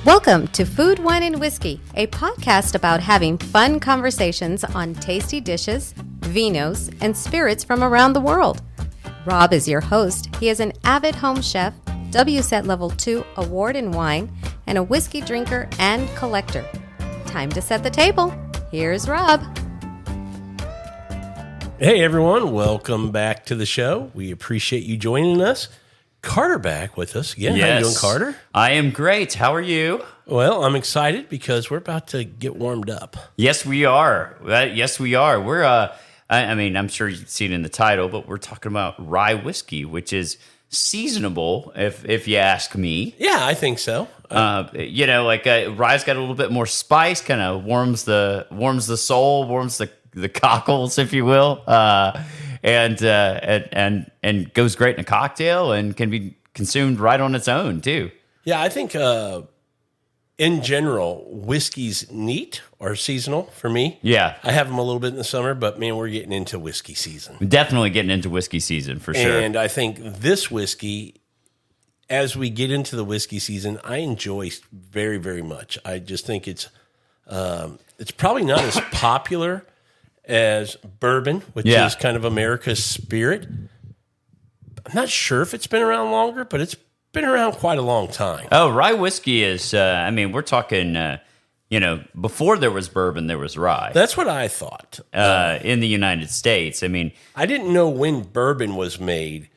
Welcome to Food, Wine, and Whiskey, a podcast about having fun conversations on tasty dishes, vinos, and spirits from around the world. Rob is your host. He is an avid home chef, WSET Level 2 award in wine, and a whiskey drinker and collector. Time to set the table. Here's Rob. Hey everyone, welcome back to the show. We appreciate you joining us. Carter back with us again. Yes. How you doing, Carter? I am great. How are you? Well, I'm excited because we're about to get warmed up. Yes, we are. Yes, we are. We're, I mean, I'm sure you've seen it in the title, but we're talking about rye whiskey, which is seasonable, if you ask me. Yeah, I think so. Rye's got a little bit more spice, kind of warms the soul, warms the cockles, if you will, and goes great in a cocktail and can be consumed right on its own too. Yeah, I think in general, whiskey's neat or seasonal for me. Yeah. I have them a little bit in the summer, but man, we're getting into whiskey season. Definitely getting into whiskey season for sure. And I think this whiskey, as we get into the whiskey season, I enjoy very, very much. I just think it's probably not as popular as bourbon, which is kind of America's spirit. I'm not sure if it's been around longer, but it's been around quite a long time. Oh, rye whiskey is, we're talking, before there was bourbon, there was rye. That's what I thought. In the United States. I mean, I didn't know when bourbon was made,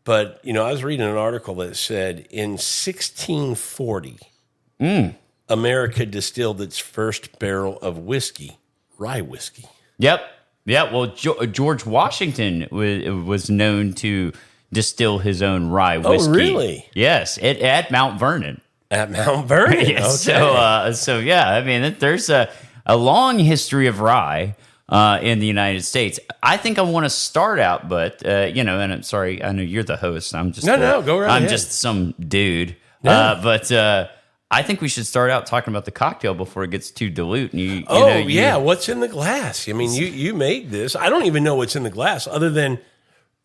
but, I was reading an article that said in 1640, America distilled its first barrel of whiskey, rye whiskey. Yep. Yeah. Well, George Washington was known to distill his own rye whiskey. Oh, really? Yes. At Mount Vernon. At Mount Vernon? Yes. Okay. There's a long history of rye in the United States. I think I want to start out, and I'm sorry, I know you're the host. I'm just go right ahead. I'm just some dude. No. I think we should start out talking about the cocktail before it gets too dilute. And what's in the glass? I mean, you made this. I don't even know what's in the glass other than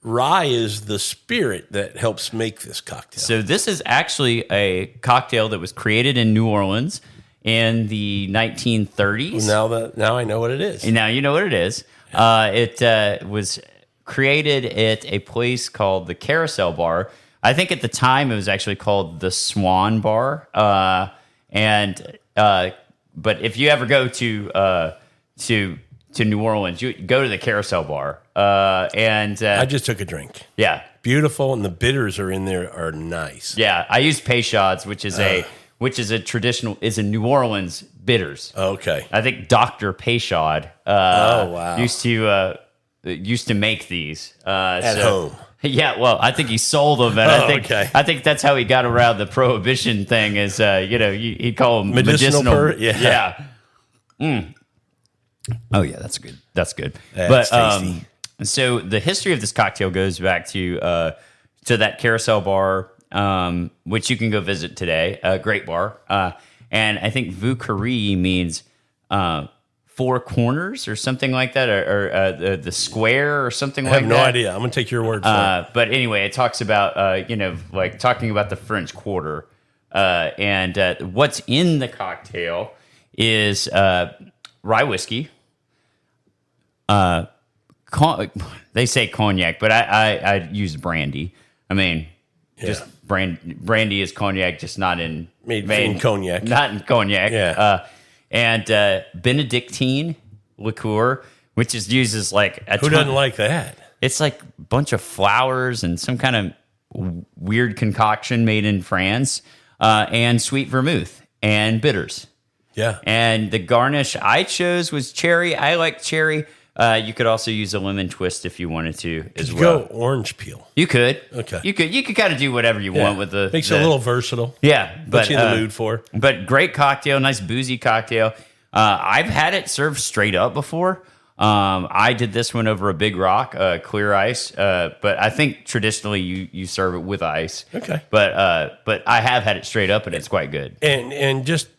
rye is the spirit that helps make this cocktail. So this is actually a cocktail that was created in New Orleans in the 1930s. Now I know what it is. And now you know what it is. It was created at a place called the Carousel Bar. I think at the time it was actually called the Swan Bar. But if you ever go to New Orleans, you go to the Carousel Bar. I just took a drink. Yeah. Beautiful, and the bitters are in there are nice. Yeah, I used Peychaud's, which is a traditional, is a New Orleans bitters. Okay. I think Dr. Peychaud used to make these at home. Yeah, well, I think he sold them, and I think that's how he got around the prohibition thing. Is he'd call them medicinal. Yeah. Oh yeah, that's good. That's good. That's tasty. So the history of this cocktail goes back to that Carousel Bar, which you can go visit today. A great bar, and I think Vauquerie means four corners or something like that, or the square or something like that. I have no idea. I'm going to take your word for it. But anyway, it talks about, talking about the French Quarter. And what's in the cocktail is rye whiskey. They say cognac, but I use brandy. I mean, just brandy is cognac, just not in... Made in cognac. Not in cognac. Yeah. And Benedictine liqueur, which is used as like who doesn't like that? It's like a bunch of flowers and some kind of weird concoction made in France, and sweet vermouth and bitters. Yeah. And the garnish I chose was cherry. I like cherry. You could also use a lemon twist if you wanted to as well. Go orange peel. You could. Okay. You could kind of do whatever you want with the... Makes it a little versatile. Yeah. Puts you in the mood for. But great cocktail, nice boozy cocktail. I've had it served straight up before. I did this one over a big rock, clear ice. But I think traditionally you serve it with ice. Okay. But I have had it straight up, and it's quite good. And just,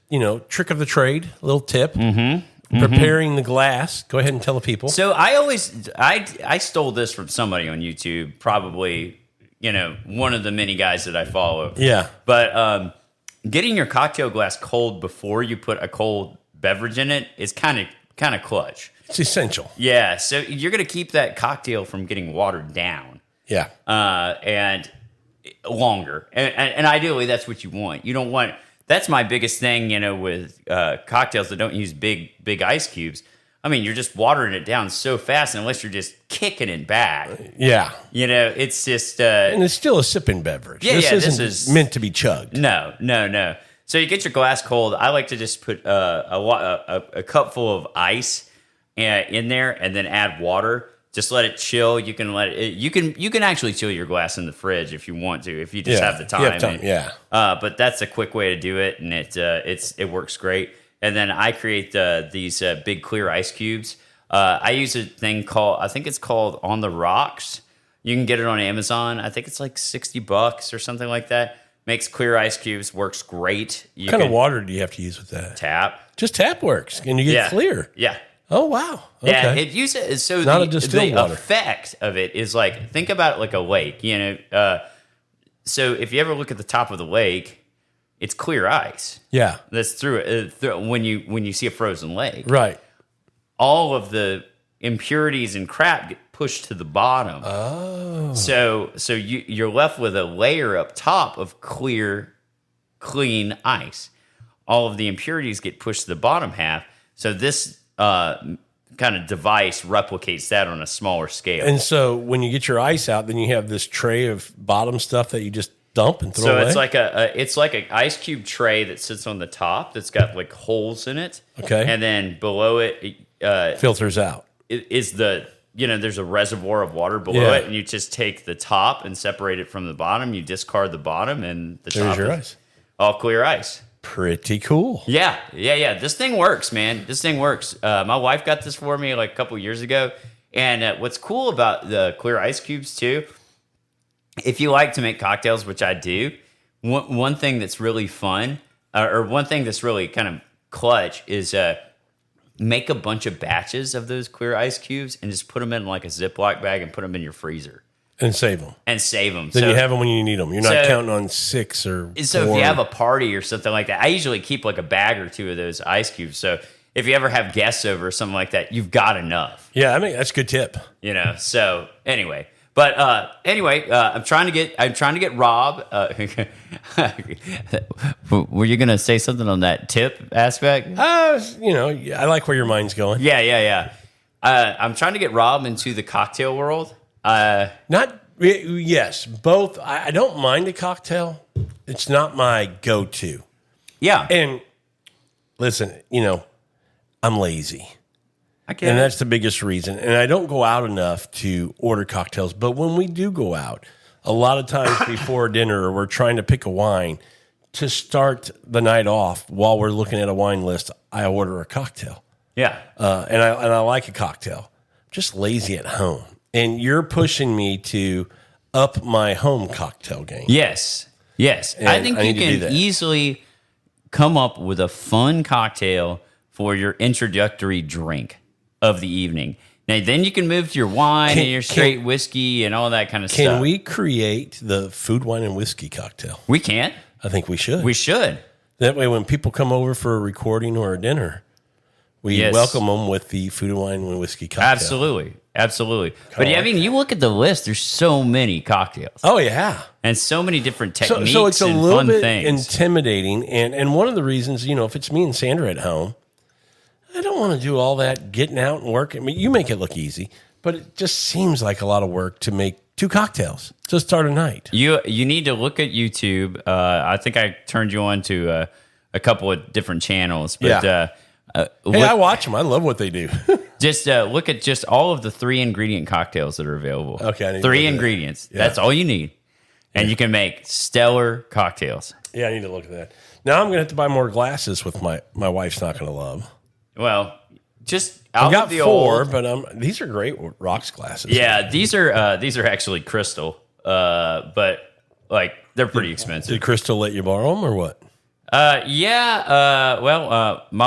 trick of the trade, a little tip. Mm-hmm. Preparing the glass. Go ahead and tell the people. So I stole this from somebody on YouTube, probably, one of the many guys that I follow. Yeah. But getting your cocktail glass cold before you put a cold beverage in it is kind of clutch. It's essential. Yeah, so you're going to keep that cocktail from getting watered down. Yeah. And longer. And ideally, that's what you want. You don't want... That's my biggest thing, with cocktails that don't use big ice cubes. I mean, you're just watering it down so fast, unless you're just kicking it back. Yeah. It's just... and it's still a sipping beverage. This isn't meant to be chugged. No. So you get your glass cold. I like to just put a cup full of ice in there and then add water. Just let it chill. You can let it. You can actually chill your glass in the fridge if you want to. If you just have the time. You have time. But that's a quick way to do it, and it works great. And then I create these big clear ice cubes. I use a thing I think it's called On the Rocks. You can get it on Amazon. I think it's like $60 or something like that. Makes clear ice cubes. Works great. What kind of water do you have to use with that? Tap. Just tap works, and you get clear. Yeah. Oh, wow. Okay. Yeah, it uses so not a distilled water. Effect of it is like, think about it like a lake. So if you ever look at the top of the lake, it's clear ice. Yeah, that's through it. When you see a frozen lake, right? All of the impurities and crap get pushed to the bottom. Oh, so you're left with a layer up top of clear, clean ice. All of the impurities get pushed to the bottom half. So this kind of device replicates that on a smaller scale. And so when you get your ice out, then you have this tray of bottom stuff that you just dump and throw away? So it's like an ice cube tray that sits on the top that's got like holes in it. Okay. And then below it filters out. Is there's a reservoir of water below it, and you just take the top and separate it from the bottom. You discard the bottom, and the top is ice. All clear ice. Pretty cool. Yeah. This thing works, man. This thing works. My wife got this for me like a couple years ago. And what's cool about the clear ice cubes, too, if you like to make cocktails, which I do, one thing that's really fun, or one thing that's really kind of clutch is make a bunch of batches of those clear ice cubes and just put them in like a Ziploc bag and put them in your freezer. And save them. Then you have them when you need them. You're not counting on 6 or 4. So if you have a party or something like that, I usually keep like a bag or two of those ice cubes. So if you ever have guests over or something like that, you've got enough. Yeah, I mean, that's a good tip. So anyway. But I'm trying to get Rob. Were you going to say something on that tip aspect? I like where your mind's going. Yeah. I'm trying to get Rob into the cocktail world. Yes, both. I don't mind a cocktail. It's not my go-to. Yeah. And listen, I'm lazy. I get and it. that's the biggest reason. And I don't go out enough to order cocktails. But when we do go out, a lot of times before dinner, we're trying to pick a wine to start the night off while we're looking at a wine list. I order a cocktail. Yeah. And I like a cocktail. I'm just lazy at home. And you're pushing me to up my home cocktail game. Yes. I think you can easily come up with a fun cocktail for your introductory drink of the evening. Now, then you can move to your wine and your straight whiskey and all that kind of stuff. Can we create the food, wine, and whiskey cocktail? We can. I think we should. We should. That way, when people come over for a recording or a dinner, we welcome them with the food, wine, and whiskey cocktail. Absolutely. But I mean, you look at the list, there's so many cocktails. Oh, yeah. And so many different techniques so it's a and little fun bit things. intimidating. And one of the reasons, if it's me and Sandra at home, I don't want to do all that getting out and working. I mean, you make it look easy, but it just seems like a lot of work to make 2 cocktails to start a night. You need to look at YouTube. I think I turned you on to a couple of different channels. But, I watch them. I love what they do. Just look at just all of the 3-ingredient cocktails that are available. Okay, I need 3 ingredients. Yeah. That's all you need. And you can make stellar cocktails. Yeah, I need to look at that. Now I'm going to have to buy more glasses with my wife's not going to love. Well, just I got 4, but these are great rocks glasses. Yeah, these are actually crystal, but like they're pretty expensive. Did Crystal let you borrow them or what? My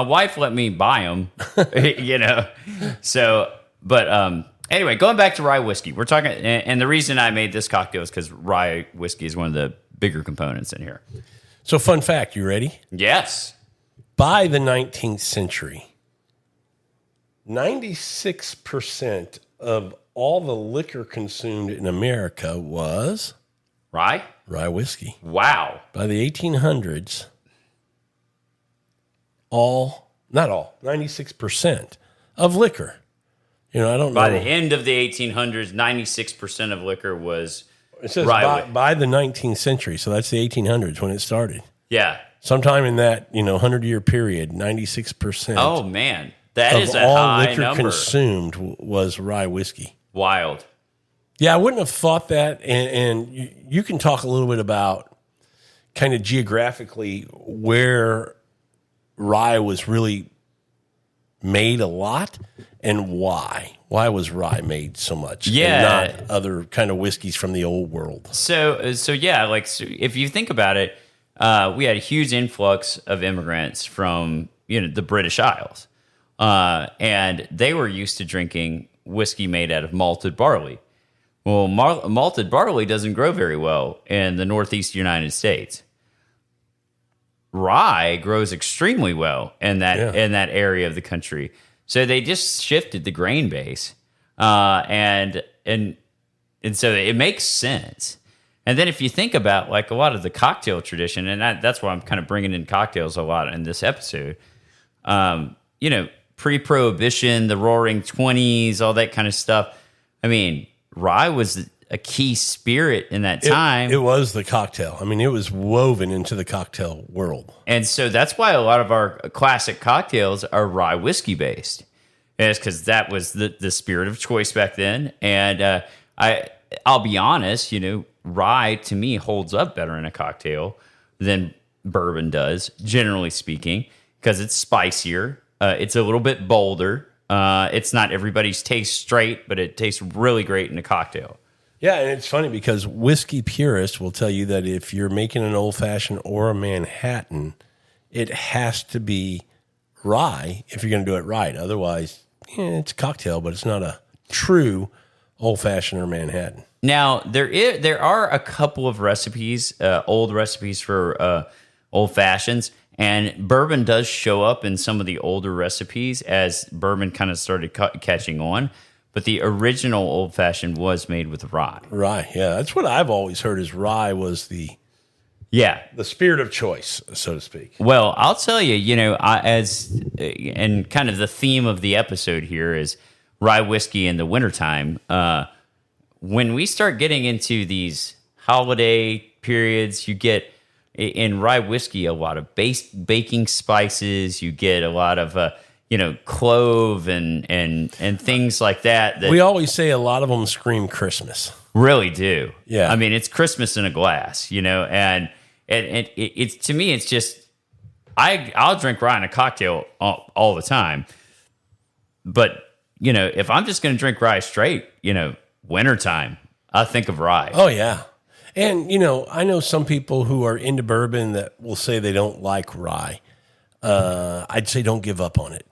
wife let me buy them, So, but anyway, going back to rye whiskey, we're talking, and the reason I made this cocktail is because rye whiskey is one of the bigger components in here. So, fun fact, you ready? Yes. By the 19th century, 96% of all the liquor consumed in America was Rye whiskey. Wow. By the 1800s, not all, 96% of liquor. I don't know. By the end of the 1800s, 96% of liquor was It says rye. by the 19th century, so that's the 1800s when it started. Yeah. Sometime in that 100-year period, 96%. Oh man, that is a all high liquor number. consumed was rye whiskey. Wild. Yeah, I wouldn't have thought that. And you can talk a little bit about kind of geographically where rye was really made a lot and why. Why was rye made so much? Yeah. And not other kind of whiskeys from the old world. So if you think about it, we had a huge influx of immigrants from the British Isles, and they were used to drinking whiskey made out of malted barley. Well, malted barley doesn't grow very well in the Northeast United States. Rye grows extremely well in that area of the country. So they just shifted the grain base, and so it makes sense. And then if you think about like a lot of the cocktail tradition, and that's why I'm kind of bringing in cocktails a lot in this episode. Pre-Prohibition, the Roaring '20s, all that kind of stuff. I mean, rye was a key spirit in that time. It was the cocktail. I mean, it was woven into the cocktail world. And so that's why a lot of our classic cocktails are rye whiskey based. It's because that was the spirit of choice back then. And I'll be honest, rye to me holds up better in a cocktail than bourbon does, generally speaking, because it's spicier. It's a little bit bolder. It's not everybody's taste straight, but it tastes really great in a cocktail. Yeah, and it's funny because whiskey purists will tell you that if you're making an old-fashioned or a Manhattan, it has to be rye if you're going to do it right. Otherwise, it's a cocktail, but it's not a true old-fashioned or Manhattan. Now, there are a couple of recipes, old recipes for old fashions, and bourbon does show up in some of the older recipes as bourbon kind of started catching on. But the original old fashioned was made with rye. Rye, yeah, that's what I've always heard. Is rye was the spirit of choice, so to speak. Well, I'll tell you, and kind of the theme of the episode here is rye whiskey in the wintertime. When we start getting into these holiday periods, you get in rye whiskey a lot of baking spices. You get a lot of clove and things like that. We always say a lot of them scream Christmas. Really do. Yeah. I mean, it's Christmas in a glass, and it's to me, it's just I'll drink rye in a cocktail all the time. But if I'm just going to drink rye straight, wintertime, I think of rye. Oh yeah. And I know some people who are into bourbon that will say they don't like rye. I'd say don't give up on it.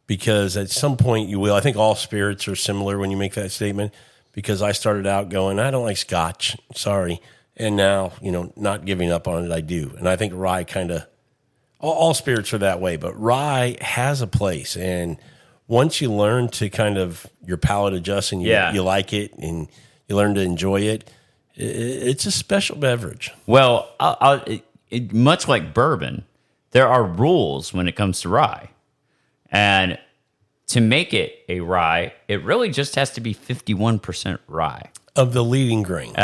Because at some point you will. I think all spirits are similar when you make that statement. Because I started out going, I don't like Scotch, sorry. And now, not giving up on it, I do. And I think rye kind of, all spirits are that way. But rye has a place. And once you learn to kind of, your palate adjusts and you like it and you learn to enjoy it, it's a special beverage. Well, much like bourbon, there are rules when it comes to rye. And to make it a rye, it really just has to be 51% rye. Of the leading grain.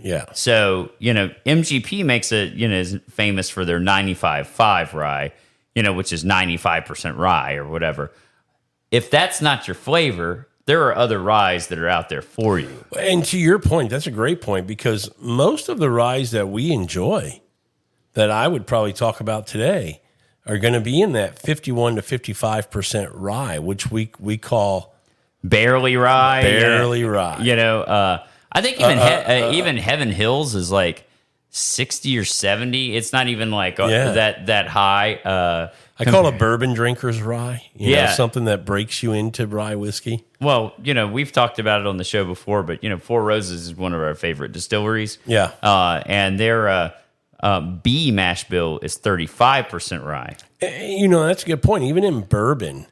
Yeah. So, MGP makes it, is famous for their 95.5 rye, which is 95% rye or whatever. If that's not your flavor, there are other ryes that are out there for you. And to your point, that's a great point, because most of the ryes that we enjoy, that I would probably talk about today, are going to be in that 51 to 55% rye, which we call barely rye. Rye. I think even Heaven Hills is like 60 or 70. It's not even like that high. I call it a bourbon drinker's rye. Something that breaks you into rye whiskey. Well, we've talked about it on the show before, but Four Roses is one of our favorite distilleries. Yeah. And they're B mash bill is 35% rye. That's a good point. Even in bourbon,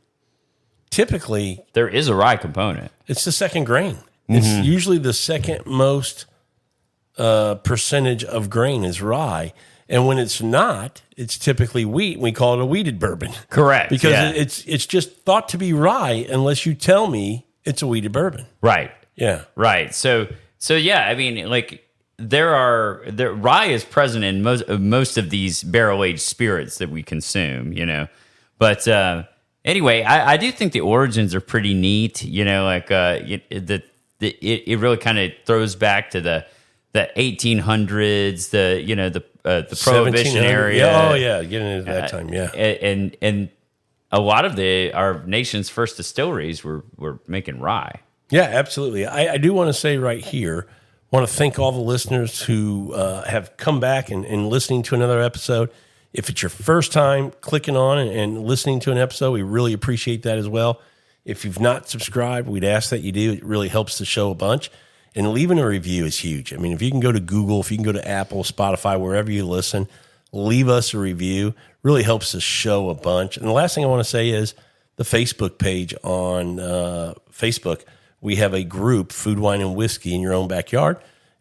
typically There is a rye component. it's the second grain. It's usually the second most percentage of grain is rye. And when it's not, it's typically wheat. We call it a wheated bourbon. Correct. Because yeah. it's just thought to be rye unless you tell me it's a wheated bourbon. Right. Yeah. Right. So yeah, I mean, like rye is present in most of these barrel aged spirits that we consume, But anyway, I do think the origins are pretty neat. It really kind of throws back to the 1800s, the Prohibition area. Yeah, oh yeah, getting into that time. Yeah, and a lot of our nation's first distilleries were making rye. Yeah, absolutely. I do want to say right here, want to thank all the listeners who have come back and listening to another episode. If it's your first time clicking on and listening to an episode, we really appreciate that as well. If you've not subscribed, we'd ask that you do. It really helps the show a bunch. And leaving a review is huge. I mean, if you can go to Google, if you can go to Apple, Spotify, wherever you listen, leave us a review. Really helps the show a bunch. And the last thing I want to say is the Facebook page on Facebook. We have a group, Food, Wine, and Whiskey in Your Own Backyard.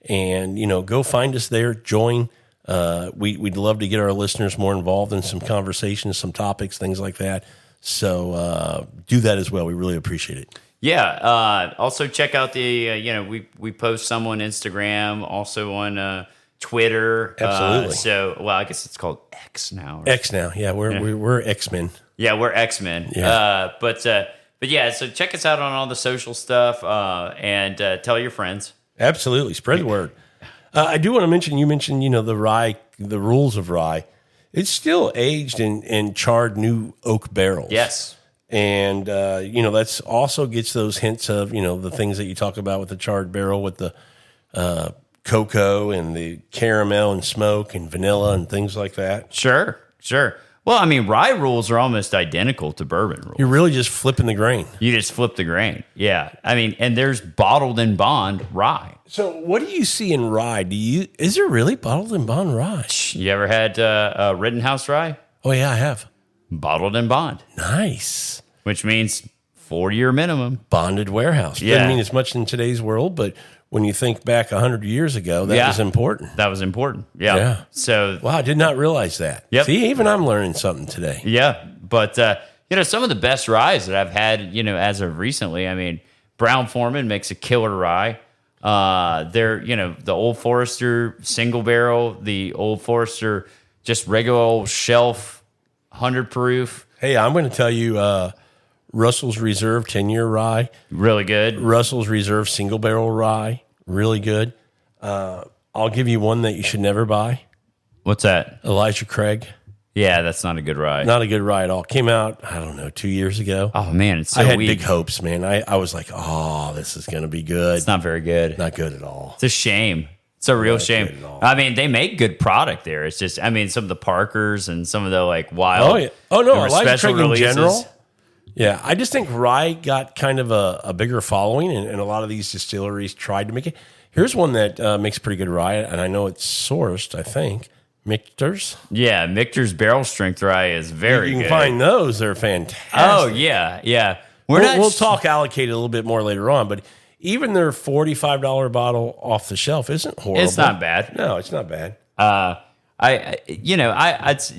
And, go find us there, join. We'd love to get our listeners more involved in some conversations, some topics, things like that. So do that as well. We really appreciate it. Yeah. Also check out we post some on Instagram, also on Twitter. Absolutely. I guess it's called X now. X now. Yeah. We're X-Men. Yeah. We're X-Men. Yeah. But yeah, so check us out on all the social stuff, and tell your friends. Absolutely. Spread the word. I do want to mention, you mentioned, the rye, the rules of rye. It's still aged in charred new oak barrels. Yes. And, that's also gets those hints of, the things that you talk about with the charred barrel, with the cocoa and the caramel and smoke and vanilla and things like that. Sure. Well, I mean, rye rules are almost identical to bourbon rules. You're really just flipping the grain. You just flip the grain. Yeah. I mean, and there's bottled in bond rye. So what do you see in rye? Is there really bottled in bond rye? You ever had Rittenhouse rye? Oh, yeah, I have. Bottled in bond. Nice. Which means 4-year minimum. Bonded warehouse. Yeah. Doesn't mean as much in today's world, but when you think back 100 years ago, that was important. That was important. Yeah. So, wow, I did not realize that. Yep. See, even I'm learning something today. Yeah. But, some of the best ryes that I've had, as of recently, I mean, Brown-Forman makes a killer rye. They're, the Old Forester single barrel, the Old Forester just regular old shelf 100 proof. Hey, I'm going to tell you, Russell's Reserve 10-year rye. Really good. Russell's Reserve single barrel rye. Really good. I'll give you one that you should never buy. What's that? Elijah Craig. Yeah, that's not a good rye. Not a good rye at all. Came out, 2 years ago. Oh, man, it's so I had weak. big hopes, man. I was like, oh, this is going to be good. It's not very good. Not good at all. It's a shame. It's a real Not shame. good at all. I mean, they make good product there. It's just, I mean, some of the Parkers and some of the wild. Oh, yeah. Oh, no, Elijah special Craig in releases. general. Yeah, I just think rye got kind of a bigger following, and a lot of these distilleries tried to make it. Here's one that makes pretty good rye, and I know it's sourced, I think. Michter's. Yeah, Michter's barrel strength rye is very good. You can find those. They're fantastic. Oh, yeah. We'll talk allocated a little bit more later on, but even their $45 bottle off the shelf isn't horrible. It's not bad. No, it's not bad.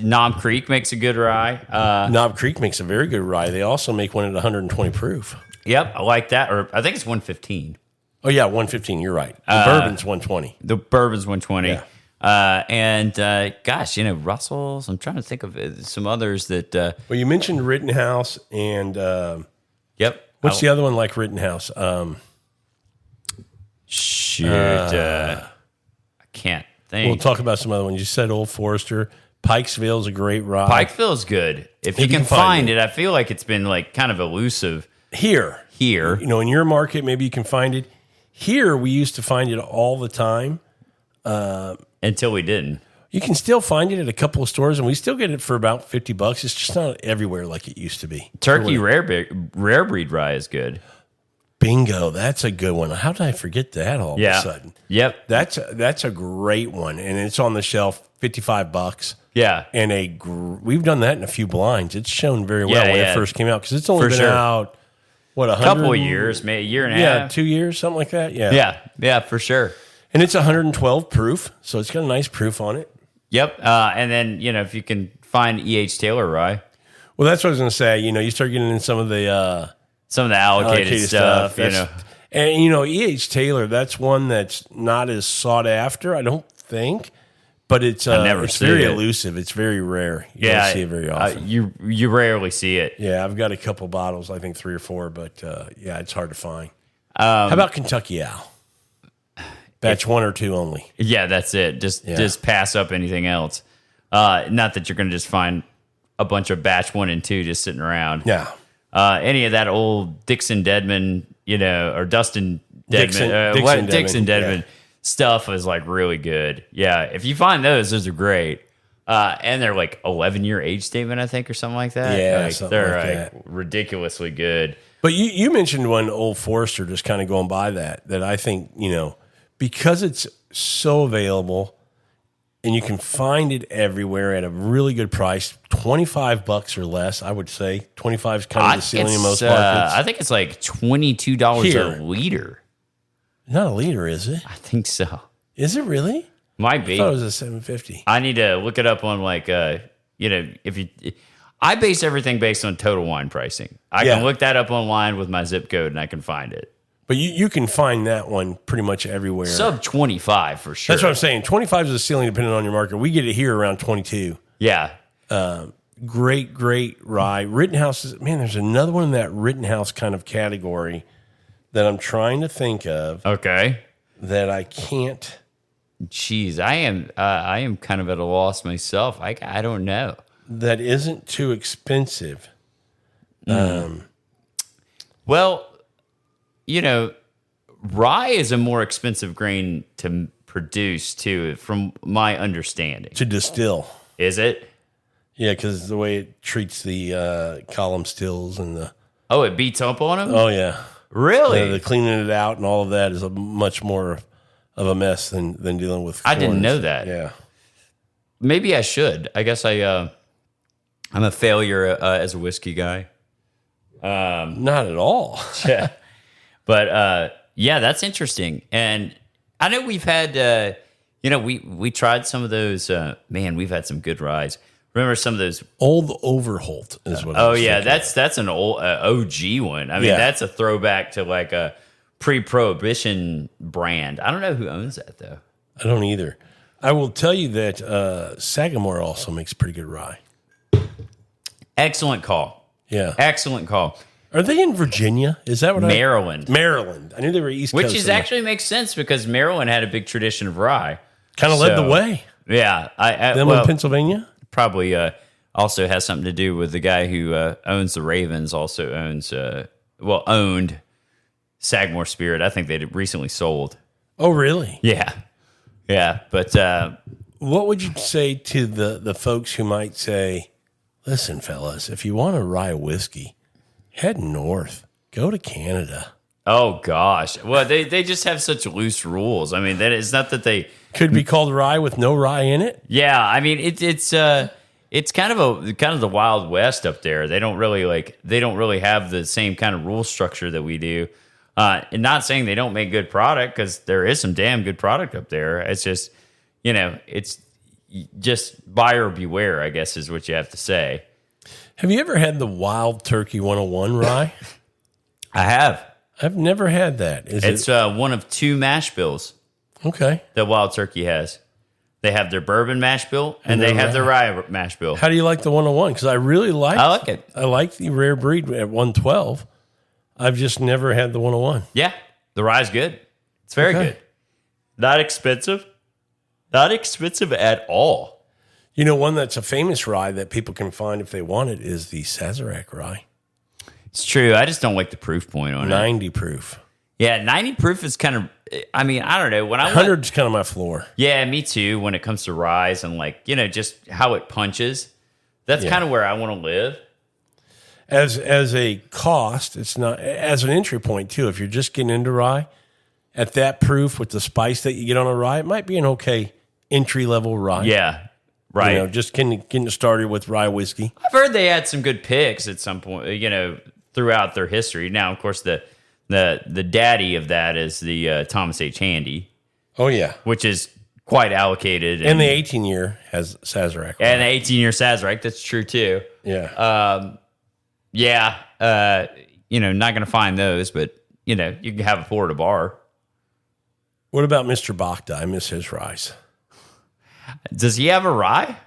Nom Creek makes a good rye. Knob Creek makes a very good rye. They also make one at 120 proof. Yep, I like that. Or I think it's 115. Oh, yeah, 115. You're right. The bourbon's 120. The bourbon's 120. Yeah. Russell's. I'm trying to think of some others that. Well, you mentioned Rittenhouse and. Yep. What's the other one like Rittenhouse? I can't think. We'll talk about some other ones. You said Old Forester. Pikesville's a great rye. Pikesville's good. If you can find it, I feel like it's been kind of elusive. Here. In your market, maybe you can find it. Here, we used to find it all the time. Until we didn't. You can still find it at a couple of stores, and we still get it for about $50. It's just not everywhere like it used to be. Turkey rare breed rye is good. Bingo. That's a good one. How did I forget that all of a sudden? Yep. That's a great one. And it's on the shelf, $55. Yeah. And we've done that in a few blinds. It's shown very well when it first came out because it's only been out, what, 100? Couple of years, maybe a year and a half. Yeah, 2 years, something like that. Yeah. Yeah, for sure. And it's 112 proof, so it's got a nice proof on it. Yep. And then, if you can find E.H. Taylor rye. Well, that's what I was going to say. You start getting in some of the allocated stuff. And, E.H. Taylor, that's one that's not as sought after, I don't think. But it's very elusive. It's very rare. You don't see it very often. You rarely see it. Yeah, I've got a couple bottles, I think 3 or 4, but it's hard to find. How about Kentucky Owl? Batch 1 or 2 only. Yeah, that's it. Just pass up anything else. Not that you're going to just find a bunch of batch 1 and 2 just sitting around. Yeah. Any of that old Dixon Deadman, or Dustin Deadman, Dixon Deadman stuff is like really good. Yeah, if you find those are great. And they're like 11-year age statement, I think, or something like that. Yeah, they're ridiculously good. But you mentioned one, Old Forester, just kind of going by that I think, because it's so available and you can find it everywhere at a really good price, $25 or less, I would say. 25 is kind of the ceiling in most markets. I think it's like $22 a liter. Not a liter, is it? I think so. Is it really? Might be. I thought it was a $7.50. I need to look it up on I base everything based on total wine pricing. I can look that up online with my zip code and I can find it. But you can find that one pretty much everywhere. Sub 25 for sure. That's what I'm saying. 25 is the ceiling depending on your market. We get it here around 22. Yeah. Great rye. Rittenhouse, man, there's another one in that Rittenhouse kind of category that I'm trying to think of. Okay. That I can't. Jeez, I am kind of at a loss myself. I don't know. That isn't too expensive. Well, rye is a more expensive grain to produce too, from my understanding. To distill. Is it? Yeah, because the way it treats the column stills and the... Oh, it beats up on them? Oh, yeah. Really? The cleaning it out and all of that is a much more of a mess than dealing with corns. I didn't know that. Yeah. Maybe I should. I guess I'm a failure as a whiskey guy. Not at all. Yeah. But that's interesting. And I know we've had, we tried some of those. Man, we've had some good ryes. Remember some of those? Old Overholt is what I was thinking. That's an old OG one. I mean, that's a throwback to like a pre-prohibition brand. I don't know who owns that though. I don't either. I will tell you that Sagamore also makes pretty good rye. Excellent call. Yeah. Excellent call. Are they in Virginia? Is that what Maryland. Maryland. I knew they were East Coast. Which is actually makes sense because Maryland had a big tradition of rye. Kind of led the way. Yeah. Them in Pennsylvania? Probably also has something to do with the guy who owns the Ravens, also owned Sagamore Spirit. I think they recently sold. Oh, really? Yeah. Yeah. But what would you say to the folks who might say, listen, fellas, if you want a rye whiskey, head north. Go to Canada. Oh, gosh. Well, they just have such loose rules. I mean, that it's not that they... Could be called rye with no rye in it? Yeah, I mean, it's kind of the Wild West up there. They don't really have the same kind of rule structure that we do. And not saying they don't make good product, because there is some damn good product up there. It's just, it's just buyer beware, I guess, is what you have to say. Have you ever had the Wild Turkey 101 rye? I have. I've never had that. It's one of 2 mash bills. Okay. That Wild Turkey has. They have their bourbon mash bill and they have their rye mash bill. How do you like the 101? Because I like it. I like the rare breed at 112. I've just never had the 101. Yeah. The rye's good. It's very good. Not expensive. Not expensive at all. One that's a famous rye that people can find if they want it is the Sazerac rye. It's true. I just don't like the proof point on 90 proof. Yeah, 90 proof is kind of, I mean, I don't know. When 100 is kind of my floor. Yeah, me too, when it comes to ryes and just how it punches. That's kind of where I want to live. As a cost, it's not as an entry point too. If you're just getting into rye, at that proof with the spice that you get on a rye, it might be an okay entry level rye. Yeah, right. You know, just getting started with rye whiskey. I've heard they had some good picks at some point, throughout their history. Now, of course, the daddy of that is the Thomas H. Handy. Oh yeah, which is quite allocated. And the 18-year has Sazerac. And the 18-year Sazerac, that's true too. Yeah. Not going to find those, but, you can have a pour at a bar. What about Mr. Bacta? I miss his ryes. Does he have a rye?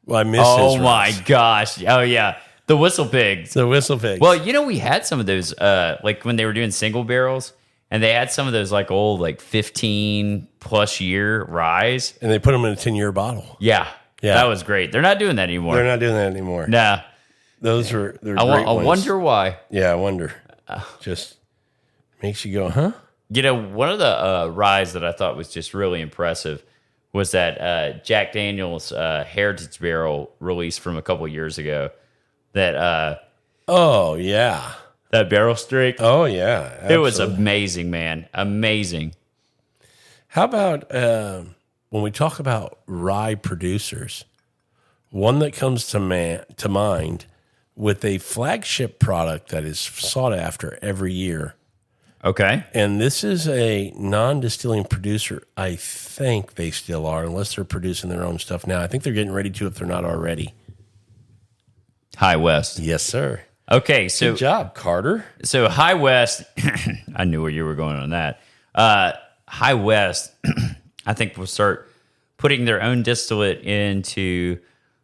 Well, I miss his ryes. Oh, my gosh. Oh, yeah. The Whistle Pigs. The Whistle Pigs. Well, we had some of those, like when they were doing single barrels, and they had some of those like old, like 15-plus year ryes. And they put them in a 10-year bottle. Yeah. That was great. They're not doing that anymore. They're not doing that anymore. Nah. They're great I ones. wonder why. Yeah, I wonder. Just makes you go, huh? One of the ryes that I thought was just really impressive was that Jack Daniel's Heritage Barrel release from a couple years ago. That oh yeah, that barrel strength. Oh yeah, absolutely. It was amazing, man. Amazing. How about when we talk about rye producers? One that comes to mind with a flagship product that is sought after every year. Okay. And this is a non-distilling producer. I think they still are, unless they're producing their own stuff now. I think they're getting ready to if they're not already. High West. Yes, sir. Okay, so good job, Carter. So High West, I knew where you were going on that. High West, I think will start putting their own distillate into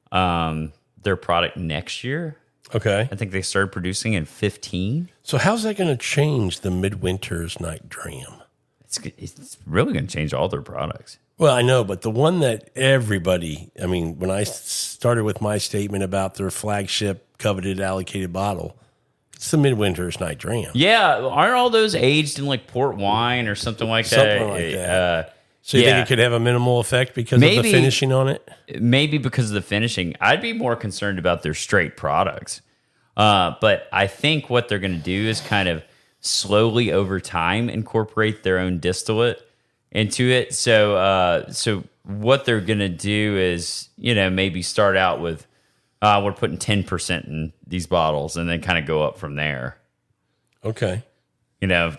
their product next year. Okay. I think they started producing in 2015. So how's that going to change the Midwinter's Night Dram? It's really going to change all their products. Well, I know, but the one that everybody, I mean, when I started with my statement about their flagship coveted allocated bottle, it's the Midwinter's Night Dram. Yeah, aren't all those aged in like port wine or something like that? Something like that. So you think it could have a minimal effect because of the finishing on it? Maybe because of the finishing. I'd be more concerned about their straight products. But I think what they're going to do is kind of slowly over time incorporate their own distillate into it. So what they're going to do is, maybe start out with, we're putting 10% in these bottles and then kind of go up from there. Okay.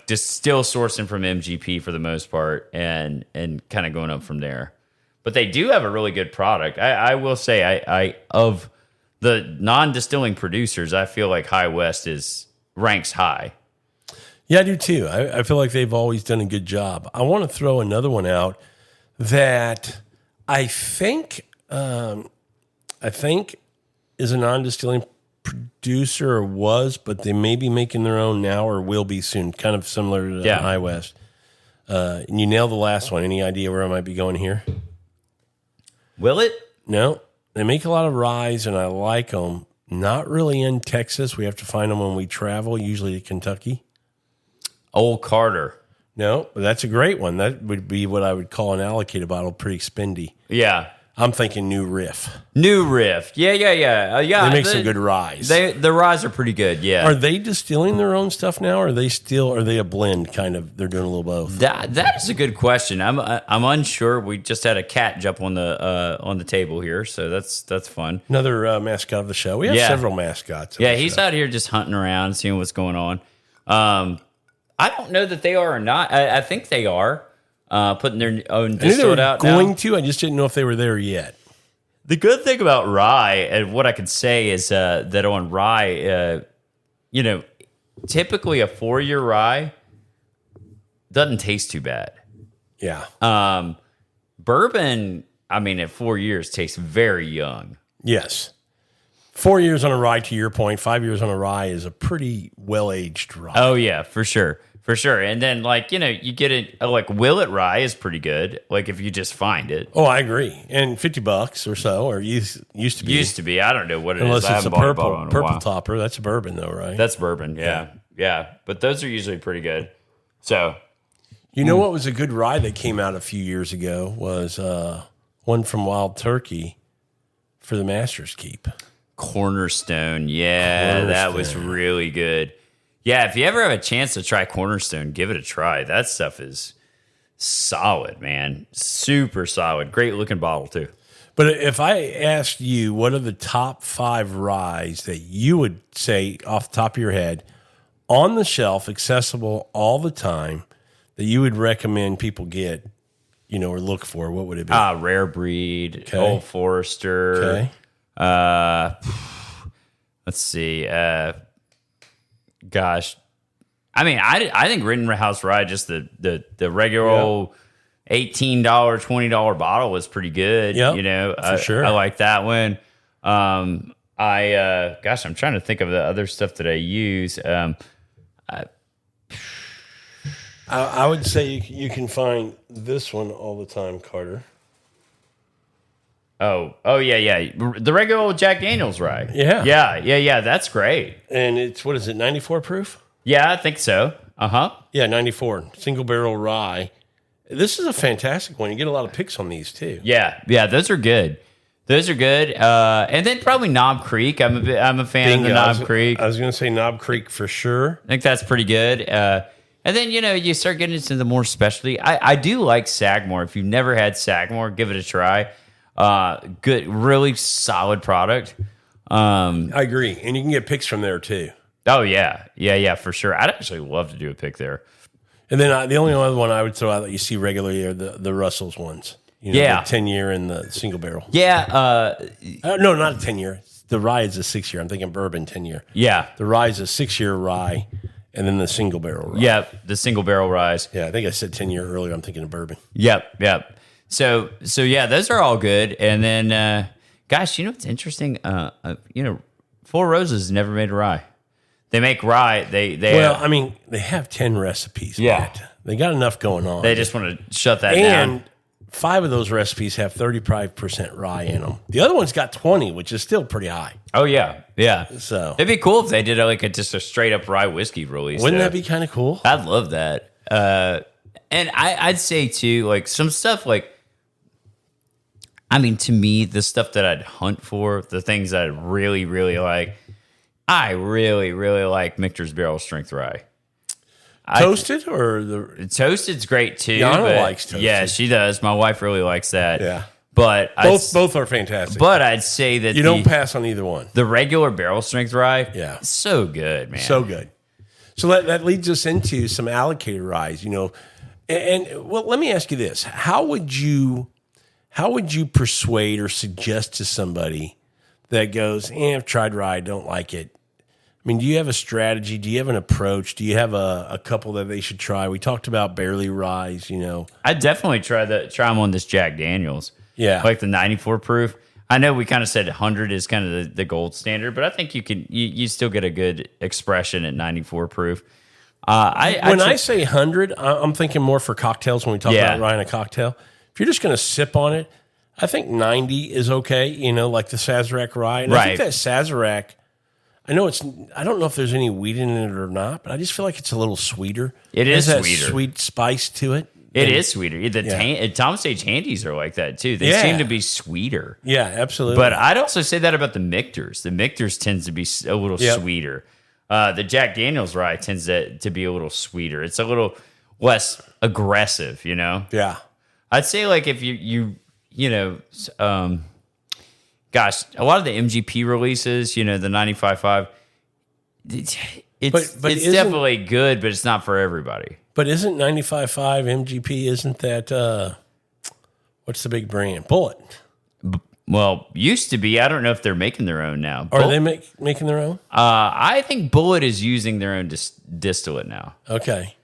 Just still sourcing from MGP for the most part and kind of going up from there. But they do have a really good product. I will say, I of the non-distilling producers, I feel like High West ranks high. Yeah, I do too. I feel like they've always done a good job. I want to throw another one out that I think is a non-distilling producer or was, but they may be making their own now or will be soon. Kind of similar to High West. And you nailed the last one. Any idea where I might be going here? Will it? No. They make a lot of ryes, and I like them. Not really in Texas. We have to find them when we travel, usually to Kentucky. Old Carter. No, but that's a great one. That would be what I would call an allocated bottle, pretty spendy. Yeah. I'm thinking New Riff. New Riff. Yeah. They make some good ryes. The ryes are pretty good, yeah. Are they distilling their own stuff now, or are they a blend kind of? They're doing a little both. That is a good question. I'm unsure. We just had a cat jump on the table here, so that's fun. Another mascot of the show. We have several mascots. Yeah, he's out here just hunting around, seeing what's going on. I don't know that they are or not. I think they are. Putting their own distillate out now. Going to. I just didn't know if they were there yet. The good thing about rye, and what I can say is that on rye, typically a 4-year rye doesn't taste too bad. Yeah. Bourbon, at 4 years, tastes very young. Yes. 4 years on a rye, to your point. 5 years on a rye is a pretty well-aged rye. Oh, yeah, for sure. For sure. And then, you get it, Willet Rye is pretty good, if you just find it. Oh, I agree. And $50 or so, or used to be. Used to be. I don't know what it Unless is. it's a purple topper. That's a bourbon, though, right? That's bourbon, yeah. But those are usually pretty good. So. You know what was a good rye that came out a few years ago was one from Wild Turkey for the Master's Keep. Cornerstone. Yeah, that was really good. Yeah, if you ever have a chance to try Cornerstone, give it a try. That stuff is solid, man. Super solid. Great looking bottle, too. But if I asked you, what are the top 5 ryes that you would say off the top of your head, on the shelf, accessible all the time, that you would recommend people get, or look for, what would it be? Rare Breed, Old Forester. Okay. Let's see. Gosh, I mean, I think Rittenhouse Rye, just the regular old $18, $20 bottle was pretty good. Yep, for sure. I like that one. I'm trying to think of the other stuff that I use. I would say you can find this one all the time, Carter. Oh, yeah. The regular old Jack Daniels rye. Yeah. That's great. And it's, 94 proof? Yeah, I think so. Yeah, 94. Single barrel rye. This is a fantastic one. You get a lot of picks on these, too. Yeah, those are good. And then probably Knob Creek. I'm a fan of the Knob Creek. I was going to say Knob Creek for sure. I think that's pretty good. And then, you start getting into the more specialty. I do like Sagamore. If you've never had Sagamore, give it a try. Good, really solid product. I agree. And you can get picks from there, too. Oh, yeah, for sure. I'd actually love to do a pick there. And then the only other one I would throw out that you see regularly are the Russell's ones. The 10-year and the single barrel. Yeah. No, not a 10-year. The rye is a 6-year. I'm thinking bourbon 10-year. Yeah. The rye is a 6-year rye, and then the single barrel rye. Yeah, the single barrel rye. Yeah, I think I said 10-year earlier. I'm thinking of bourbon. Yep. So yeah, those are all good. And then, gosh, what's interesting? Four Roses never made a rye. They make rye. They have 10 recipes. Yeah, Matt. They got enough going on. They just want to shut that down. And 5 of those recipes have 35% rye in them. The other one's got 20, which is still pretty high. Oh yeah. So it'd be cool if they did just a straight up rye whiskey release. Wouldn't that be kind of cool? I'd love that. And I'd say too, like some stuff to me, the stuff that I'd hunt for, the things that I really, really like. I really, really like Michter's Barrel Strength Rye. Toasted or the toasted's great too. Yana likes toasted. Yeah, she does. My wife really likes that. Yeah, but both are fantastic. But I'd say that you don't pass on either one. The regular barrel strength rye, so good, man, so good. So that leads us into some allocated ryes. And let me ask you this: how would you persuade or suggest to somebody that goes, I've tried rye, don't like it? I mean, do you have a strategy? Do you have an approach? Do you have a couple that they should try? We talked about barley ryes, I'd definitely try them on this Jack Daniels. Yeah. Like the 94 proof. I know we kind of said 100 is kind of the gold standard, but I think you still get a good expression at 94 proof. I say 100, I'm thinking more for cocktails when we talk about rye in a cocktail. If you're just going to sip on it, I think 90 is okay, like the Sazerac rye. And I think that Sazerac, I don't know if there's any wheat in it or not, but I just feel like it's a little sweeter. It is that sweeter. Sweet spice to it. It is sweeter. Thomas H. Handies are like that too. They seem to be sweeter. Yeah, absolutely. But I'd also say that about the Michter's. The Michter's tends to be a little sweeter. The Jack Daniels rye tends to be a little sweeter. It's a little less aggressive, Yeah. I'd say like if gosh, a lot of the MGP releases, the 95.5, it's definitely good, but it's not for everybody. But isn't 95.5 MGP, isn't that, what's the big brand? Bullet. Well, used to be. I don't know if they're making their own now. Are they making their own? I think Bullet is using their own distillate now. Okay.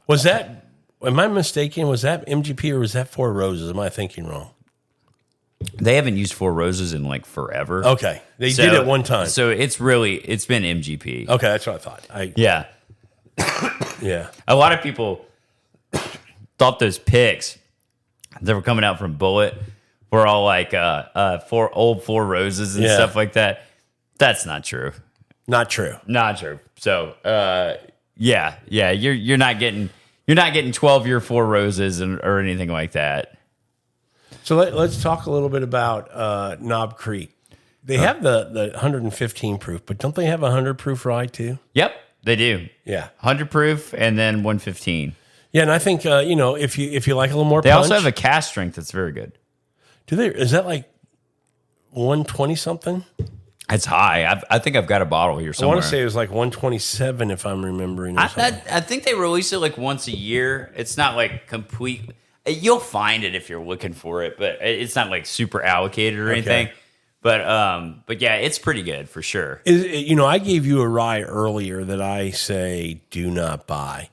Am I mistaken? Was that MGP or was that Four Roses? Am I thinking wrong? They haven't used Four Roses in like forever. Okay. They did it one time. So it's been MGP. Okay, that's what I thought. Yeah. Yeah. A lot of people thought those picks that were coming out from Bullet were all like Four Roses and stuff like that. That's not true. Not true. Not true. So you're not getting 12-year Four Roses or anything like that. So let's talk a little bit about Knob Creek. They have the 115 proof, but don't they have a 100 proof rye too? Yep, they do. Yeah. 100 proof and then 115. Yeah, and I think if you like a little more They punch, also have a cask strength that's very good. do they? Is that like 120 something? It's high. I think I've got a bottle here I somewhere. want to say it was like 127 if I'm remembering. Or something. I think they release it like once a year. It's not like complete. You'll find it if you're looking for it, but it's not like super allocated or anything. But yeah, it's pretty good for sure. I gave you a rye earlier that I say do not buy.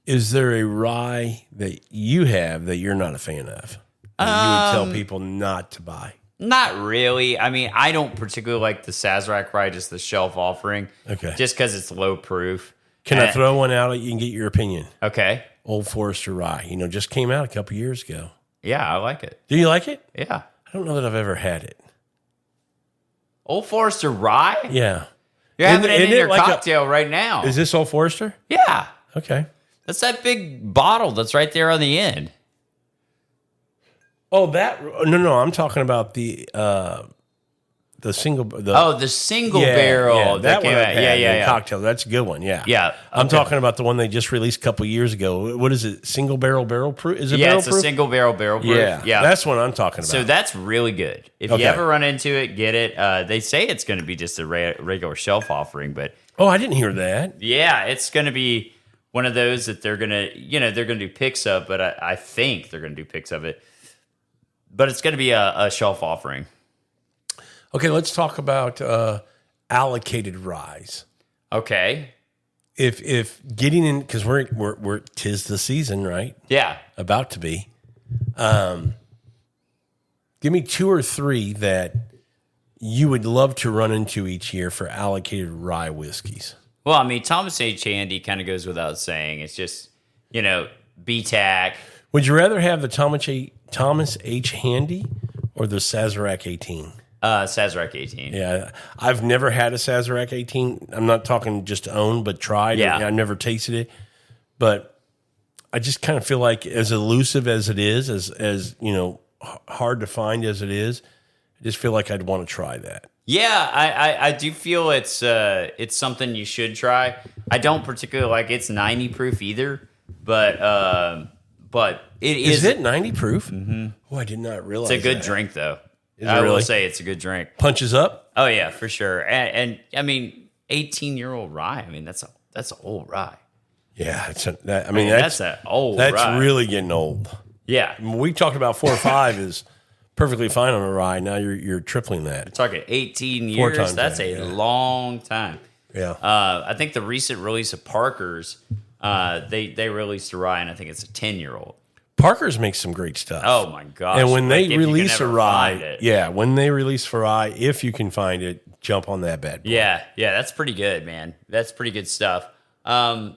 Is there a rye that you have that you're not a fan of? That you would tell people not to buy? Not really. I mean, I don't particularly like the Sazerac rye, just the shelf offering. Okay. Just because it's low proof. Can I throw one out? You can get your opinion. Okay. Old Forester rye. Just came out a couple years ago. Yeah, I like it. Do you like it? Yeah. I don't know that I've ever had it. Old Forester rye? Yeah. You're having it in your like cocktail right now. Is this Old Forester? Yeah. Okay. That's that big bottle that's right there on the end. Oh, no. I'm talking about the single. The single barrel. Yeah, that came one. out. Yeah. Cocktail. That's a good one. Yeah. Yeah. I'm okay. talking about the one they just released a couple years ago. What is it? Single barrel proof? Is it Yeah, barrel it's proof? a single barrel proof. Yeah. That's what I'm talking about. So that's really good. If you ever run into it, get it. They say it's going to be just a regular shelf offering, but oh, I didn't hear that. yeah, it's going to be one of those that they're going to do picks of, but I think they're going to do picks of it. But it's going to be a shelf offering. Okay, let's talk about allocated ryes. Okay. If getting in, because we're 'tis the season, right? Yeah. About to be. Give me 2 or 3 that you would love to run into each year for allocated rye whiskeys. Well, I mean, Thomas H. Handy kind of goes without saying. It's just, BTAC. Would you rather have the Thomas H. Handy or the Sazerac 18? Sazerac 18. Yeah, I've never had a Sazerac 18. I'm not talking just owned, but tried. Yeah. I never tasted it. But I just kind of feel like as elusive as it is, as hard to find as it is, I just feel like I'd want to try that. Yeah, I do feel it's something you should try. I don't particularly like it's 90 proof either, but it is. Is it 90 proof? Mm-hmm. Oh, I did not realize. It's a good that. drink though. Is it I will really? say it's a good drink. Punches up. Oh yeah, for sure. And I mean, 18-year-old rye. I mean, that's an old rye. Yeah, that's an old. rye. That's really getting old. Yeah, We talked about 4 or 5 is perfectly fine on a rye. Now you're tripling that. talking 18 4 years. times That's that, a yeah. long time. Yeah. I think the recent release of Parker's, they released a rye, and I think it's a 10-year-old. Parker's makes some great stuff. Oh my gosh! And when Like, they if you can release a ever rye, find it. when they release a rye, if you can find it, jump on that bad boy. Yeah, that's pretty good, man. That's pretty good stuff. Allocated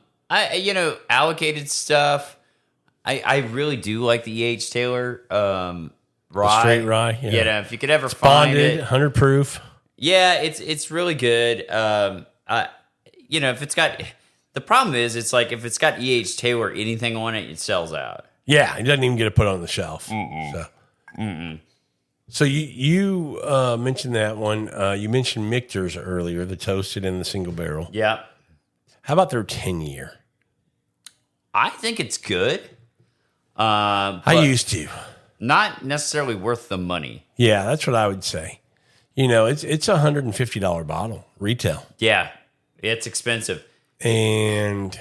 stuff. I really do like the E.H. Taylor rye. Straight rye, yeah. If you could ever find Bonded, it, 100 proof. yeah, it's really good. If it's got the problem is it's like if it's got E.H. Taylor anything on it, it sells out. Yeah, it doesn't even get to put on the shelf. So you mentioned that one. You mentioned Michter's earlier, the toasted and the single barrel. Yeah, How about their 10-year? I think it's good. I used to. Not necessarily worth the money. Yeah, that's what I would say. It's a $150 bottle retail. Yeah, it's expensive. And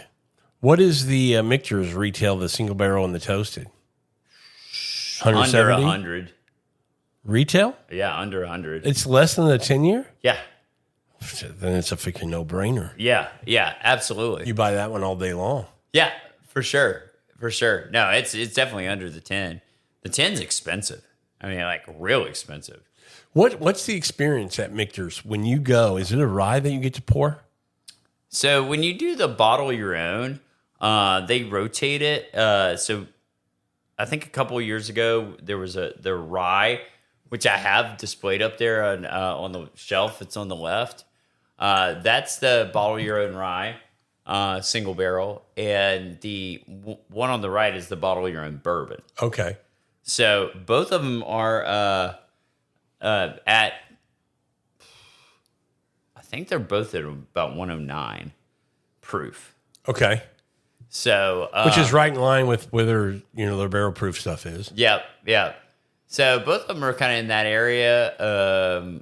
what is the Michter's retail, the single barrel and the toasted? Under 170? 100. Retail? Yeah, under 100. It's less than the 10-year? Yeah. Then it's a freaking no-brainer. Yeah, absolutely. You buy that one all day long. Yeah, for sure. No, it's definitely under the 10. The 10's expensive. I mean, like real expensive. What's the experience at Michter's when you go? Is it a rye that you get to pour? So when you do the bottle your own, they rotate it. So I think a couple of years ago there was the rye, which I have displayed up there on the shelf. It's on the left. That's the bottle your own rye, single barrel, and the one on the right is the bottle your own bourbon. Okay. So both of them are at think they're both at about 109 proof. Okay. So, which is right in line with whether their barrel proof stuff is. Yep. So both of them are kind of in that area.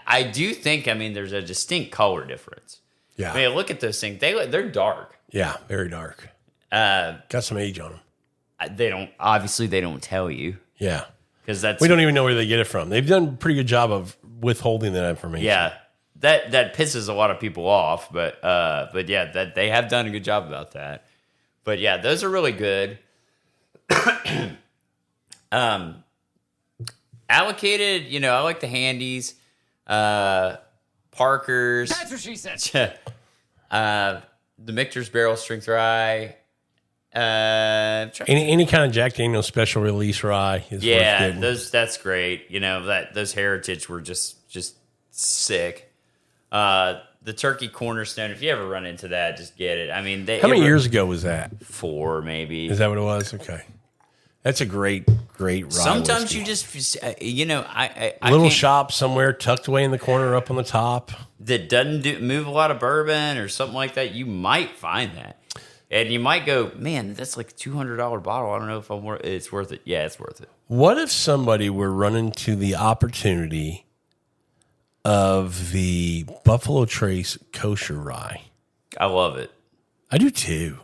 I do think, there's a distinct color difference. Yeah. Look at those things. They're dark. Yeah, very dark. Got some age on them. They don't tell you. Yeah. Because we don't even know where they get it from. They've done a pretty good job of withholding that information. Yeah. That pisses a lot of people off, but yeah, that they have done a good job about that. But yeah, those are really good. Allocated, I like the Handies, Parkers. That's what she said. The Michter's Barrel Strength Rye. Any kind of Jack Daniel's special release rye is worth getting. That's great. Those Heritage were just sick. The Turkey Cornerstone, if you ever run into that, just get it. How many years ago was that? 4, maybe. Is that what it was? Okay. That's a great rye Sometimes whiskey. you just, little shop somewhere tucked away in the corner up on the top. That doesn't move a lot of bourbon or something like that, you might find that. And you might go, man, that's like a $200 bottle. I don't know if it's worth it. Yeah, it's worth it. What if somebody were running to the opportunity of the Buffalo Trace kosher rye? I love it. I do too.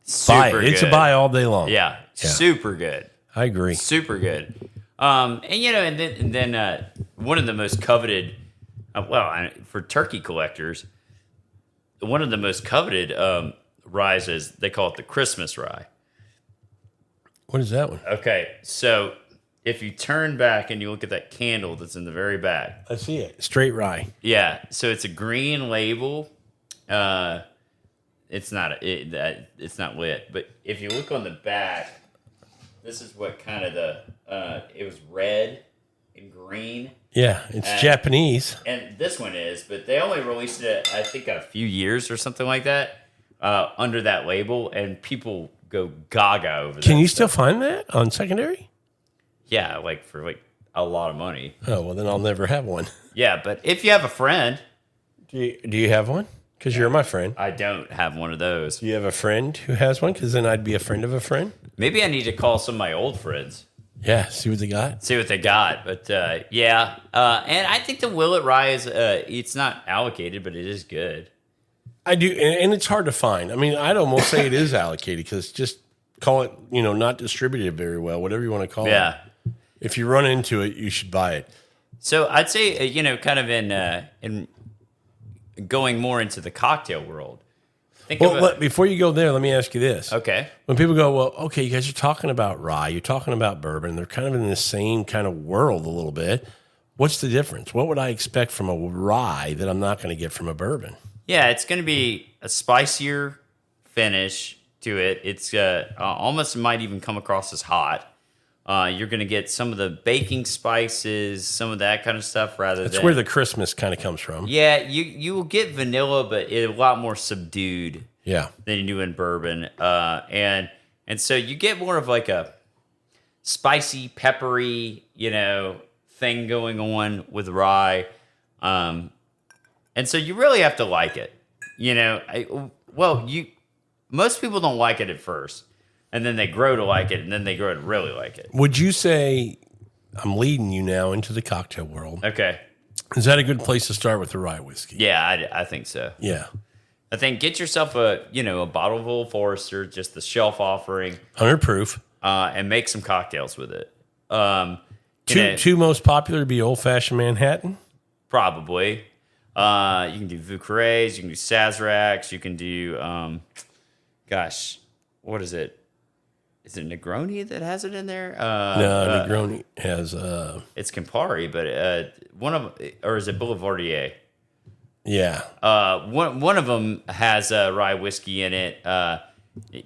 Super buy it. It's good. a buy all day long. Yeah, super good. I agree. Super good. And then one of the most coveted, for turkey collectors, one of the most coveted ryes is, they call it the Christmas rye. What is that one? Okay, so if you turn back and you look at that candle that's in the very back. I see it. Straight rye. Yeah, so it's a green label. It's not lit, but if you look on the back, this is what kind of it was red and green. Yeah, it's Japanese. And this one is, but they only released it, I think, a few years or something like that, under that label, and people go gaga over that. Can you still find that on secondary? Yeah, for a lot of money. Oh, well, then I'll never have one. Yeah, but if you have a friend. Do you have one? Because you're my friend. I don't have one of those. Do you have a friend who has one? Because then I'd be a friend of a friend. Maybe I need to call some of my old friends. Yeah, see what they got. But yeah. And I think the Willet Rye is, it's not allocated, but it is good. I do, and it's hard to find. I'd almost say it is allocated because just call it, not distributed very well, whatever you want to call it. Yeah. If you run into it, you should buy it. So I'd say, kind of in going more into the cocktail world. Before you go there, let me ask you this. Okay. When people go, well, okay, you guys are talking about rye, you're talking about bourbon, they're kind of in the same kind of world a little bit. What's the difference? What would I expect from a rye that I'm not going to get from a bourbon? Yeah, it's going to be a spicier finish to it. It's almost might even come across as hot. You're going to get some of the baking spices, some of that kind of stuff That's where the Christmas kind of comes from. Yeah, you will get vanilla, but a lot more subdued than you do in bourbon. And so you get more of like a spicy, peppery, thing going on with rye. And so you really have to like it. Most people don't like it at first. And then they grow to like it, and then they grow to really like it. Would you say, I'm leading you now into the cocktail world. Okay. Is that a good place to start with the rye whiskey? Yeah, I think so. Yeah. I think get yourself a bottle of Old Forester, just the shelf offering. 100 proof. And make some cocktails with it. Two most popular would be Old Fashioned Manhattan? Probably. You can do Vieux Carrés, you can do Sazeracs, you can do, what is it? Is it Negroni that has it in there? No, Negroni has... It's Campari, but or is it Boulevardier? Yeah. One of them has rye whiskey in it.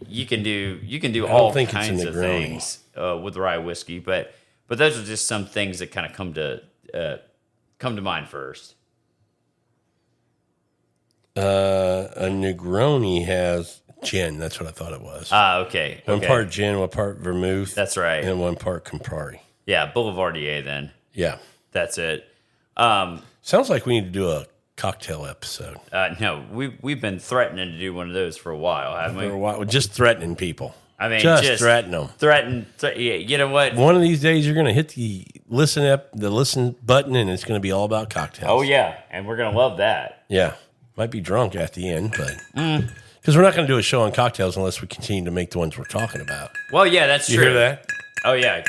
You can do all kinds of things with rye whiskey, but those are just some things that kind of come to mind first. A Negroni has gin. That's what I thought it was. Okay. One part gin, one part vermouth. That's right. And one part Campari. Yeah, Boulevardier then. Yeah. That's it. Sounds like we need to do a cocktail episode. No, we've been threatening to do one of those for a while, haven't we? For a while, just threatening people. I mean, just threaten them. You know what? One of these days, you're going to hit the listen button, and it's going to be all about cocktails. Oh yeah, and we're gonna love that. Yeah, might be drunk at the end, but because we're not going to do a show on cocktails unless we continue to make the ones we're talking about. Well, yeah, that's true. You hear that? Oh yeah,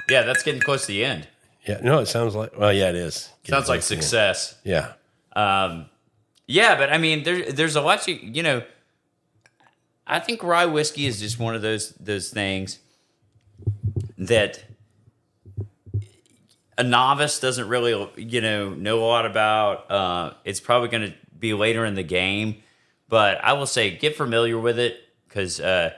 that's getting close to the end. Yeah, no, it sounds like. Well, yeah, it is. Sounds like success. Yeah. Yeah, but I mean, there's a lot you know. I think rye whiskey is just one of those things that a novice doesn't really know a lot about. It's probably going to be later in the game, but I will say get familiar with it because it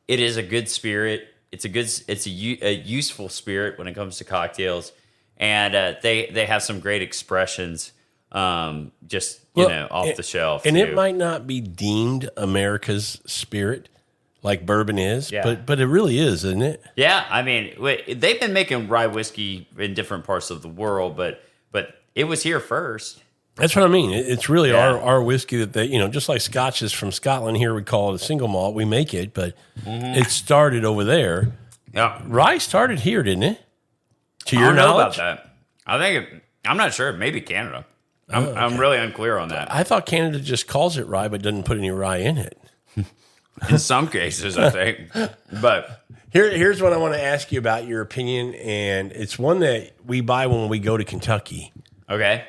is a good spirit. It's a useful spirit when it comes to cocktails, and they have some great expressions. Off the shelf. And too. it might not be deemed America's spirit like bourbon is, but it really is, isn't it? Yeah, I mean, they've been making rye whiskey in different parts of the world, but it was here first. That's what I mean. It's really our whiskey that they, just like Scotch is from Scotland. Here we call it a single malt. We make it, but it started over there. Yeah, rye started here, didn't it? To your I don't know knowledge? about that. I think I'm not sure. Maybe Canada. I'm really unclear on that. I thought Canada just calls it rye, but doesn't put any rye in it. In some cases, I think. But here's what I want to ask you about your opinion, and it's one that we buy when we go to Kentucky. Okay.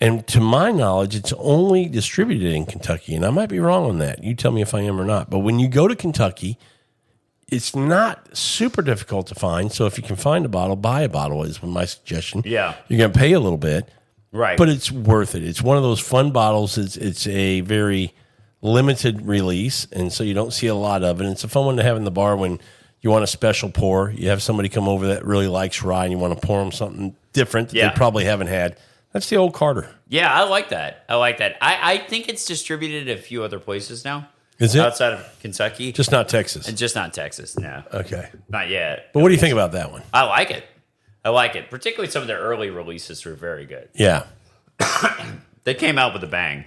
And to my knowledge, it's only distributed in Kentucky, and I might be wrong on that. You tell me if I am or not. But when you go to Kentucky, it's not super difficult to find. So if you can find a bottle, buy a bottle is my suggestion. Yeah. You're going to pay a little bit. Right. But it's worth it. It's one of those fun bottles. It's a very limited release, and so you don't see a lot of it. It's a fun one to have in the bar when you want a special pour. You have somebody come over that really likes rye, and you want to pour them something different that they probably haven't had. That's the old Carter. Yeah, I like that. I think it's distributed a few other places now. Is it? Outside of Kentucky. Just not Texas. And just not Texas, no. Okay. Not yet. But what do you think about that one? I like it. Particularly some of their early releases were very good. Yeah. They came out with a bang.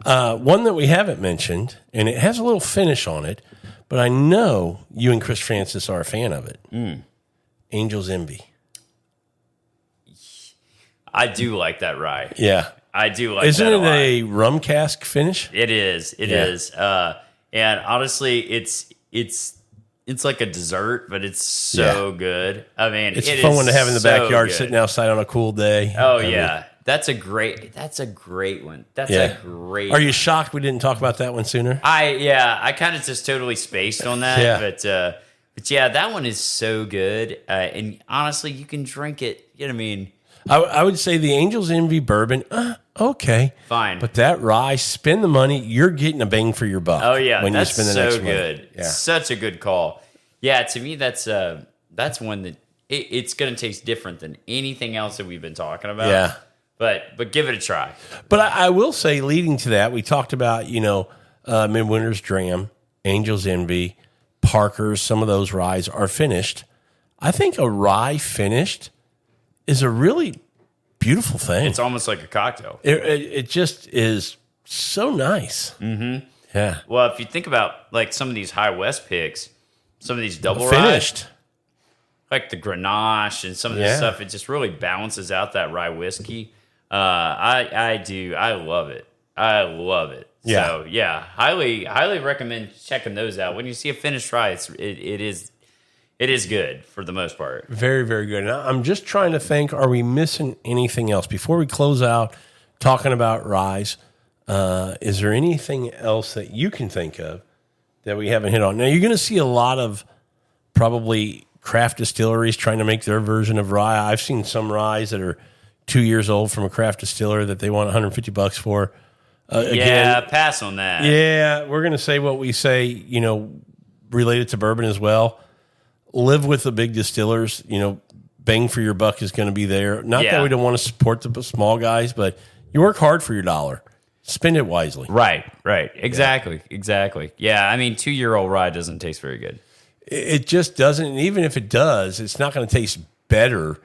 One that we haven't mentioned, and it has a little finish on it, but I know you and Chris Francis are a fan of it. Angel's Envy. I do like that rye. Yeah. I do like Isn't that it a rum cask finish? It is. It is. And honestly, it's like a dessert, but it's so good. I mean, it's a fun one to have in the backyard, sitting outside on a cool day. Oh, yeah. That's a great one. That's a great one. Are you shocked we didn't talk about that one sooner? I kind of just totally spaced on that. Yeah. But yeah, that one is so good. And honestly, you can drink it. You know what I mean? I would say the Angel's Envy bourbon, okay. Fine. But that rye, spend the money, you're getting a bang for your buck. Oh, yeah. When that's you spend the next good. money. Yeah. Such a good call. Yeah, to me, that's one that it's going to taste different than anything else that we've been talking about. Yeah. But give it a try. But I will say, leading to that, we talked about, Midwinter's Dram, Angel's Envy, Parker's, some of those ryes are finished. I think a rye finished is a really beautiful thing. It's almost like a cocktail. It just is so nice. Mm-hmm. Yeah. Well, if you think about like some of these High West picks, some of these double finished, like the Grenache and some of this stuff, it just really balances out that rye whiskey. I do. I love it. Yeah. So yeah, highly recommend checking those out. When you see a finished rye, it is good for the most part. Very, very good. And I'm just trying to think, are we missing anything else? Before we close out talking about ryes, is there anything else that you can think of that we haven't hit on? Now, you're going to see a lot of probably craft distilleries trying to make their version of rye. I've seen some ryes that are 2 years old from a craft distiller that they want $150 for. Again, pass on that. Yeah, we're going to say what we say, related to bourbon as well. Live with the big distillers, bang for your buck is going to be there. Not that we don't want to support the small guys, but you work hard for your dollar. Spend it wisely. Right. Exactly. Yeah, I mean, 2-year-old rye doesn't taste very good. It just doesn't. And even if it does, it's not going to taste better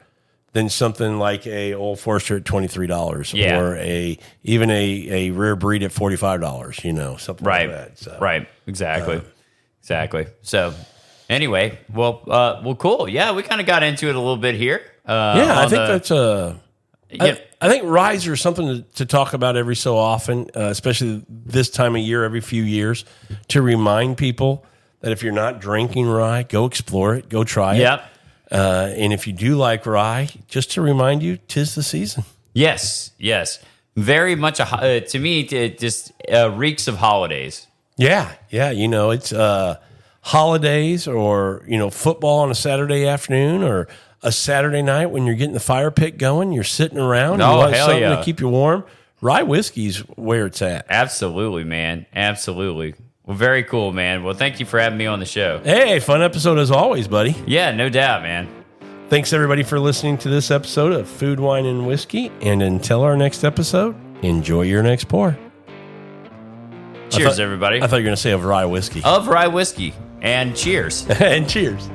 than something like a Old Forester at $23 Yeah. or even a rare breed at $45, something Right. like that. So, Right. Exactly. Exactly. So anyway, well, cool. Yeah, we kind of got into it a little bit here. I think that's Yeah. I think ryes are something to talk about every so often, especially this time of year, every few years, to remind people that if you're not drinking rye, go explore it, go try it. Yep. And if you do like rye, just to remind you, 'tis the season. Yes. Very much to me, it just reeks of holidays. Yeah. It's holidays or, football on a Saturday afternoon or a Saturday night when you're getting the fire pit going, you're sitting around, and you want hell something yeah. to keep you warm. Rye whiskey's where it's at. Absolutely, man. Absolutely. Well, very cool, man. Well, thank you for having me on the show. Hey, fun episode as always, buddy. Yeah, no doubt, man. Thanks, everybody, for listening to this episode of Food, Wine, and Whiskey. And until our next episode, enjoy your next pour. Cheers, everybody. I thought you were going to say of rye whiskey. Of Rye Whiskey. And cheers. And cheers.